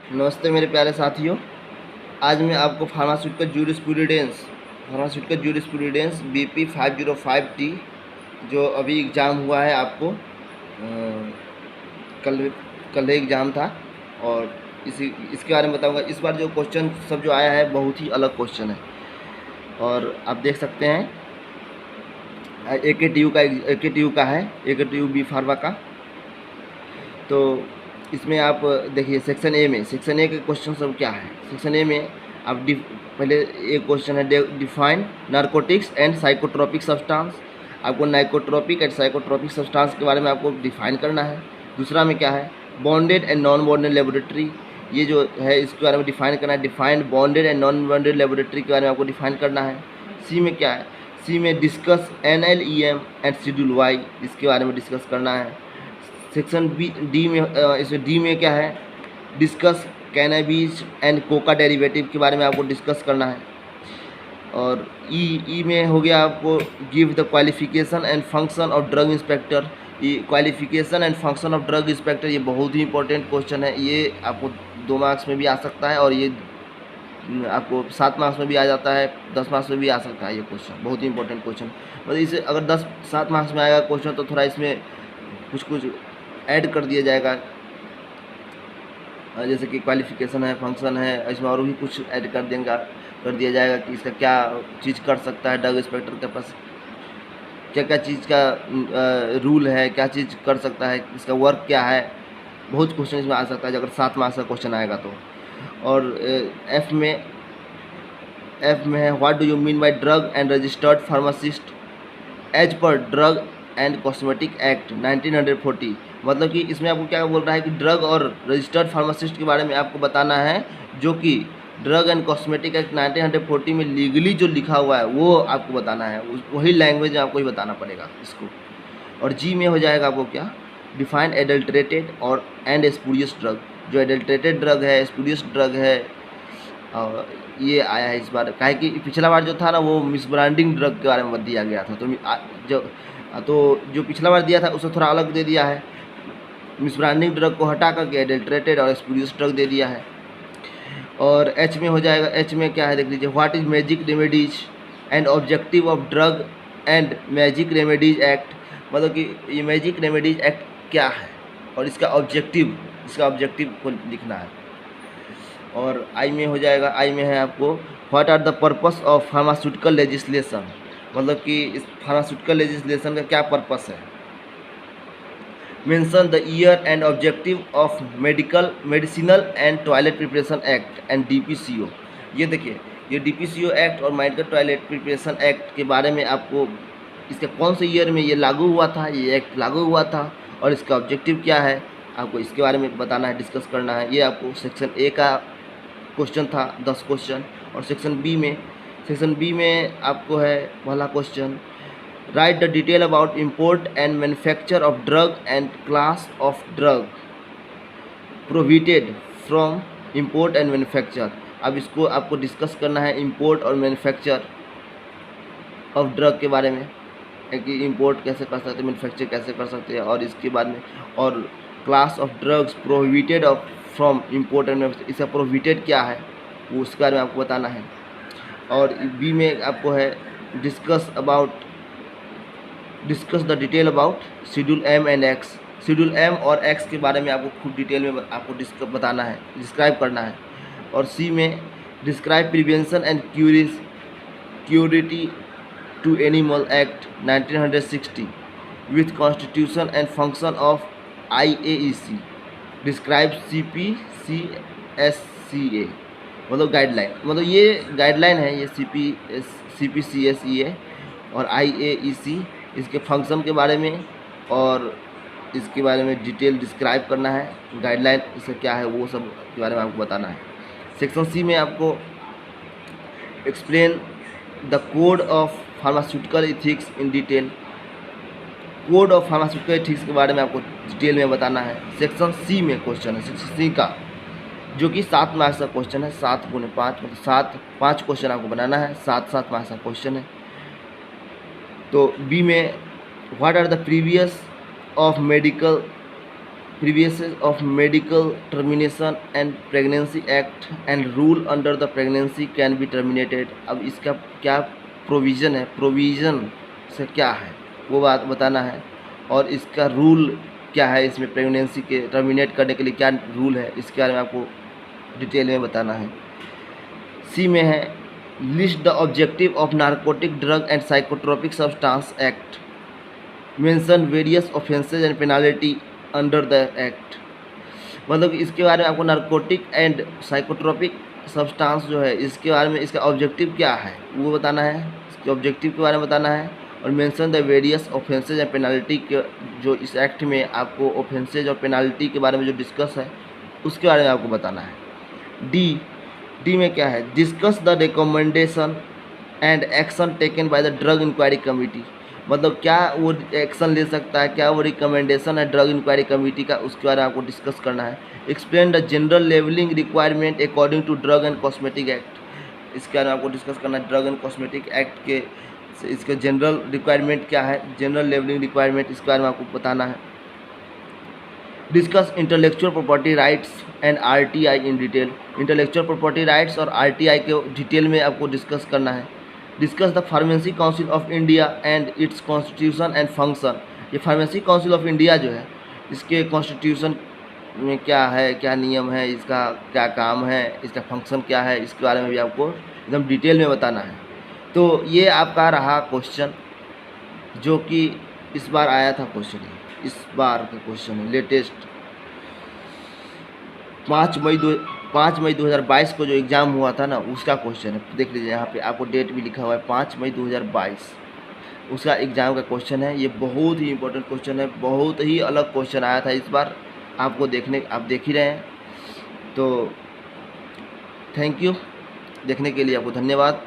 नमस्ते मेरे प्यारे साथियों। आज मैं आपको फार्मास्यूटिकल जूरिस्प्रूडेंस BP 505T जो अभी एग्ज़ाम हुआ है आपको कल कल एग्ज़ाम था, और इसके बारे में बताऊंगा। इस बार जो क्वेश्चन सब जो आया है बहुत ही अलग क्वेश्चन है, और आप देख सकते हैं AKTU का है, AKTU B फार्मा का। तो इसमें आप देखिए सेक्शन ए के क्वेश्चन सब क्या है। सेक्शन ए में आप पहले एक क्वेश्चन है define narcotics and psychotropic substance. आपको नाइकोट्रोपिक एंड साइकोट्रोपिक सब्सटेंस के बारे में आपको डिफाइन करना है। दूसरा में क्या है, bonded and non bonded laboratory, ये जो है इसके बारे में डिफाइन करना है। Defined bonded and non bonded laboratory के बारे में आपको डिफाइन करना है। सी में क्या है, सी में discuss NLEM and schedule Y, इसके बारे में डिस्कस करना है। सेक्शन डी में इसमें डी में क्या है, discuss cannabis and Coca derivative के बारे में आपको डिस्कस करना है। और ई में हो गया आपको give the qualification and function of drug inspector. ये qualification and function of drug inspector ये बहुत ही इंपॉर्टेंट क्वेश्चन है। ये आपको 2 मार्क्स में भी आ सकता है, और ये आपको 7 मार्क्स में भी आ जाता है, 10 मार्क्स में भी आ सकता है। ये क्वेश्चन बहुत ही इंपॉर्टेंट क्वेश्चन, मतलब इसे अगर 7 मार्क्स में आएगा क्वेश्चन तो थोड़ा इसमें कुछ ऐड कर दिया जाएगा, जैसे कि क्वालिफिकेशन है, फंक्शन है, इसमें और भी कुछ ऐड कर दिया जाएगा कि इसका क्या चीज़ कर सकता है ड्रग इंस्पेक्टर के पास, क्या क्या चीज़ का रूल है, क्या चीज़ कर सकता है, इसका वर्क क्या है। बहुत क्वेश्चन इसमें आ सकता है अगर 7 मार्क्स का क्वेश्चन आएगा तो। और एफ में है what do you mean by drug and registered pharmacist as per drug and cosmetic act 1940। मतलब कि इसमें आपको क्या बोल रहा है कि ड्रग और रजिस्टर्ड फार्मासिस्ट के बारे में आपको बताना है, जो कि ड्रग एंड कॉस्मेटिक एक्ट 1940 में लीगली जो लिखा हुआ है वो आपको बताना है, वही लैंग्वेज में आपको ही बताना पड़ेगा इसको। और जी में हो जाएगा आपको क्या, डिफाइन एडल्ट्रेटेड और एंड स्पूरियस ड्रग। जो एडल्ट्रेटेड ड्रग है, स्पूरियस ड्रग है, और ये आया है इस बार। काहे कि पिछला बार जो था ना वो मिसब्रांडिंग ड्रग के बारे में दिया गया था, जो पिछला बार दिया था उससे थोड़ा अलग दे दिया है। मिसब्रांडिंग ड्रग को हटा करके एडल्ट्रेटेड और स्पूरियस ड्रग दे दिया है। और एच में हो जाएगा, एच में क्या है देख लीजिए, what is magic remedies and objective of drug and magic remedies act. मतलब कि ये मैजिक रेमेडीज एक्ट क्या है और इसका ऑब्जेक्टिव को लिखना है। और आई में हो जाएगा, आई में है आपको what are the purpose of pharmaceutical legislation. मतलब कि इस फार्मास्यूटिकल लेजिस्लेशन का क्या पर्पस है। Mention the year and objective of medicinal and toilet preparation act and DPCO। ये देखिए, ये DPCO एक्ट और मेडिकल टॉयलेट प्रिपरेशन एक्ट के बारे में आपको इसके कौन से ईयर में ये लागू हुआ था, ये एक्ट लागू हुआ था, और इसका ऑब्जेक्टिव क्या है, आपको इसके बारे में बताना है, डिस्कस करना है। ये आपको सेक्शन ए का क्वेश्चन था, 10 क्वेश्चन। और सेक्शन बी में आपको है पहला question, right the detail about import and manufacture of drug and class of drug prohibited from import and manufacture. अब इसको आपको डिस्कस करना है, इम्पोर्ट और मैन्युफैक्चर ऑफ ड्रग के बारे में, कि इम्पोर्ट कैसे कर सकते हैं, मैन्युफैक्चर कैसे कर सकते हैं, और इसके बाद में और class of drugs prohibited of from import and manufacture, इसका प्रोहिबिटेड क्या है वो उसके बारे में आपको बताना है। और बी में आपको है discuss the detail about schedule M and X। Schedule M और X के बारे में आपको खूब डिटेल में आपको बताना है, डिस्क्राइब करना है। और सी में describe prevention and cruelty to animal act 1960 with constitution and function of IAEC। Describe CPCSCA, मतलब गाइडलाइन, मतलब ये गाइडलाइन है, ये CPCSCA और IAEC, इसके फंक्शन के बारे में और इसके बारे में डिटेल डिस्क्राइब करना है। गाइडलाइन इसका क्या है वो सब के बारे में आपको बताना है। सेक्शन सी में आपको explain the code of pharmaceutical ethics in detail. Code of pharmaceutical ethics के बारे में आपको डिटेल में बताना है। सेक्शन सी में क्वेश्चन है, सेक्शन सी का, जो कि 7 मार्क्स का क्वेश्चन है, 7 × 5 मतलब 5 क्वेश्चन आपको बनाना है, 7 मार्क्स का क्वेश्चन है। तो बी में what are the provisions of medical provisions of medical termination and pregnancy act and rule under the pregnancy can be terminated. अब इसका क्या प्रोविज़न है, प्रोविज़न से क्या है वो बात बताना है, और इसका रूल क्या है, इसमें प्रेगनेंसी के टर्मिनेट करने के लिए क्या रूल है, इसके बारे में आपको डिटेल में बताना है। सी में है list the objective of narcotic drug and psychotropic substance act, mention various offences and penalty under the act. मतलब कि इसके बारे में आपको नारकोटिक एंड साइकोट्रोपिक सब्सटेंस जो है इसके बारे में इसका ऑब्जेक्टिव क्या है वो बताना है, इसके ऑब्जेक्टिव के बारे में बताना है, और mention the various offences and penalty के जो इस एक्ट में आपको ऑफेंसेज और पेनाल्टी के बारे में जो डिस्कस है उसके बारे में आपको बताना है। डी में क्या है, discuss the recommendation and action taken by the drug inquiry committee. मतलब क्या वो एक्शन ले सकता है, क्या वो रिकमेंडेशन है ड्रग इंक्वायरी कमेटी का, उसके बारे में आपको डिस्कस करना है। Explain the general labelling requirement according to drug and cosmetic act, इसके बारे में आपको डिस्कस करना है। ड्रग एंड कॉस्मेटिक एक्ट के इसके जनरल रिक्वायरमेंट क्या है, जनरल लेवलिंग रिक्वायरमेंट, इसके बारे में आपको बताना है। Discuss intellectual property rights and RTI in detail, intellectual property rights और आरटीआई के डिटेल में आपको डिस्कस करना है। Discuss the pharmacy council of India and it's constitution and function, ये फार्मेसी काउंसिल ऑफ इंडिया जो है इसके कॉन्स्टिट्यूशन में क्या है, क्या नियम है, इसका क्या काम है, इसका फंक्शन क्या है, इसके बारे में भी आपको एकदम डिटेल में बताना है। तो ये आपका रहा क्वेश्चन जो कि इस बार आया था क्वेश्चन, इस बार का क्वेश्चन है लेटेस्ट 5 मई 2022 को जो एग्ज़ाम हुआ था ना उसका क्वेश्चन है। देख लीजिए यहाँ पे आपको डेट भी लिखा हुआ है 5 मई 2022 उसका एग्ज़ाम का क्वेश्चन है। ये बहुत ही इंपॉर्टेंट क्वेश्चन है, बहुत ही अलग क्वेश्चन आया था इस बार, आपको आप देख ही रहे हैं। तो थैंक यू, देखने के लिए आपको धन्यवाद।